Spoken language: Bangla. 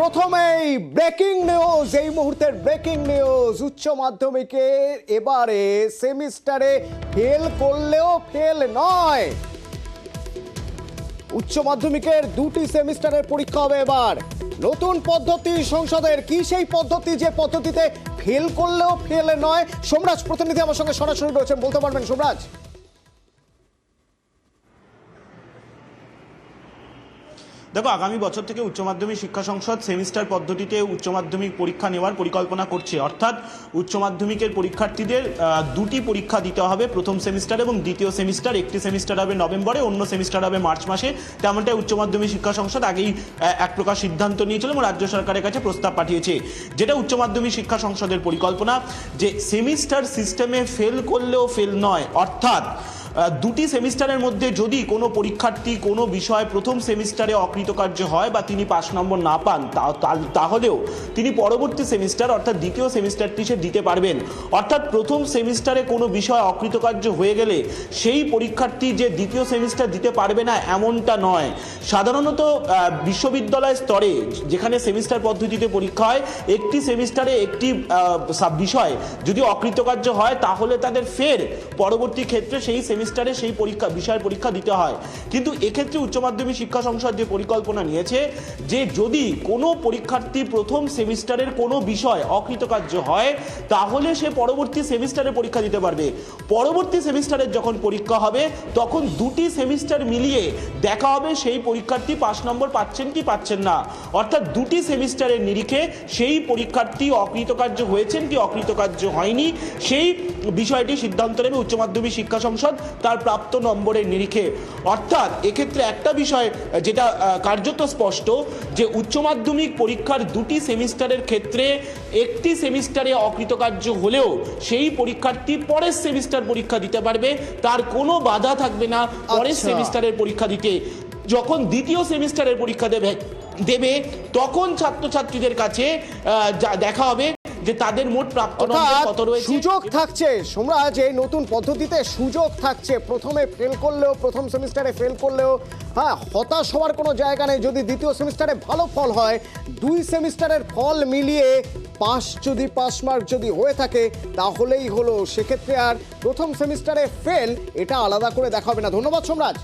প্রথমেই ব্রেকিং নিউজ, এই মুহূর্তের ব্রেকিং নিউজ, উচ্চ মাধ্যমিকের এবারে সেমিস্টারে ফেল করলেও ফেল নয়। উচ্চ মাধ্যমিকের দুটি সেমিস্টারের পরীক্ষা হবে এবার। নতুন পদ্ধতি সংসদের, কি সেই পদ্ধতি যে পদ্ধতিতে ফেল করলেও ফেল নয়? সোমরাজ প্রতিনিধি আমার সঙ্গে সরাসরি রয়েছেন, বলতে পারবেন সোমরাজ? দেখো, আগামী বছর থেকে উচ্চ মাধ্যমিক শিক্ষা সংসদ সেমিস্টার পদ্ধতিতে উচ্চ মাধ্যমিক পরীক্ষা নেওয়ার পরিকল্পনা করছে। অর্থাৎ উচ্চ মাধ্যমিকের পরীক্ষার্থীদের দুটি পরীক্ষা দিতে হবে, প্রথম সেমিস্টার এবং দ্বিতীয় সেমিস্টার। একটি সেমিস্টার হবে নভেম্বরে, অন্য সেমিস্টার হবে মার্চ মাসে। তেমনটাই উচ্চ মাধ্যমিক শিক্ষা সংসদ আগেই এক প্রকার সিদ্ধান্ত নিয়েছিল এবং রাজ্য সরকারের কাছে প্রস্তাব পাঠিয়েছে। যেটা উচ্চ মাধ্যমিক শিক্ষা সংসদের পরিকল্পনা যে সেমিস্টার সিস্টেমে ফেল করলেও ফেল নয়। অর্থাৎ দুটি সেমিস্টারের মধ্যে যদি কোনো পরীক্ষার্থী কোনো বিষয় প্রথম সেমিস্টারে অকৃতকার্য হয় বা তিনি 5 নম্বর না পান, তাহলেও তিনি পরবর্তী সেমিস্টার অর্থাৎ দ্বিতীয় সেমিস্টারটি সে দিতে পারবেন। অর্থাৎ প্রথম সেমিস্টারে কোনো বিষয় অকৃতকার্য হয়ে গেলে সেই পরীক্ষার্থী যে দ্বিতীয় সেমিস্টার দিতে পারবে না এমনটা নয়। সাধারণত বিশ্ববিদ্যালয় স্তরে যেখানে সেমিস্টার পদ্ধতিতে পরীক্ষা হয়, একটি সেমিস্টারে একটি বিষয় যদি অকৃতকার্য হয় তাহলে তাদের ফের পরবর্তী ক্ষেত্রে সেই সেমিস্টারে সেই বিষয়ের পরীক্ষা দিতে হয়। কিন্তু এক্ষেত্রে উচ্চ মাধ্যমিক শিক্ষা সংসদ যে পরিকল্পনা নিয়েছে যে যদি কোনো পরীক্ষার্থী প্রথম সেমিস্টারের কোনো বিষয় অকৃতকার্য হয় তাহলে সে পরবর্তী সেমিস্টারে পরীক্ষা দিতে পারবে। পরবর্তী সেমিস্টারের যখন পরীক্ষা হবে তখন দুটি সেমিস্টার মিলিয়ে দেখা হবে সেই পরীক্ষার্থী 5 নম্বর পাচ্ছেন কি পাচ্ছেন না। অর্থাৎ দুটি সেমিস্টারের নিরিখে সেই পরীক্ষার্থী অকৃতকার্য হয়েছেন কি অকৃতকার্য হয়নি সেই বিষয়টি সিদ্ধান্ত নেবে উচ্চ মাধ্যমিক শিক্ষা সংসদ তার প্রাপ্ত নম্বরের নিরিখে। অর্থাৎ এক্ষেত্রে একটা বিষয় যেটা কার্যত স্পষ্ট যে উচ্চ মাধ্যমিক পরীক্ষার দুটি সেমিস্টারের ক্ষেত্রে একটি সেমিস্টারে অকৃতকার্য হলেও সেই পরীক্ষার্থী পরের সেমিস্টার পরীক্ষা দিতে পারবে, তার কোনো বাধা থাকবে না পরের সেমিস্টারের পরীক্ষা দিতে। যখন দ্বিতীয় সেমিস্টারের পরীক্ষা দেবে তখন ছাত্রছাত্রীদের কাছে দেখা হবে যে তাদের মোট প্রাপ্ত নম্বর কত রয়েছে। সুযোগ থাকছে সোমরাজ, এই নতুন পদ্ধতিতে সুযোগ থাকছে। প্রথমে ফেল করলেও, প্রথম সেমিস্টারে ফেল করলেও হতাশ হওয়ার কোনো জায়গা নেই। যদি দ্বিতীয় সেমিস্টারে ভালো ফল হয়, দুই সেমিস্টারের ফল মিলিয়ে পাস মার্ক যদি হয়ে থাকে তাহলেই হলো। সেক্ষেত্রে আর প্রথম সেমিস্টারে ফেল এটা আলাদা করে দেখা হবে না। ধন্যবাদ সোমরাজ।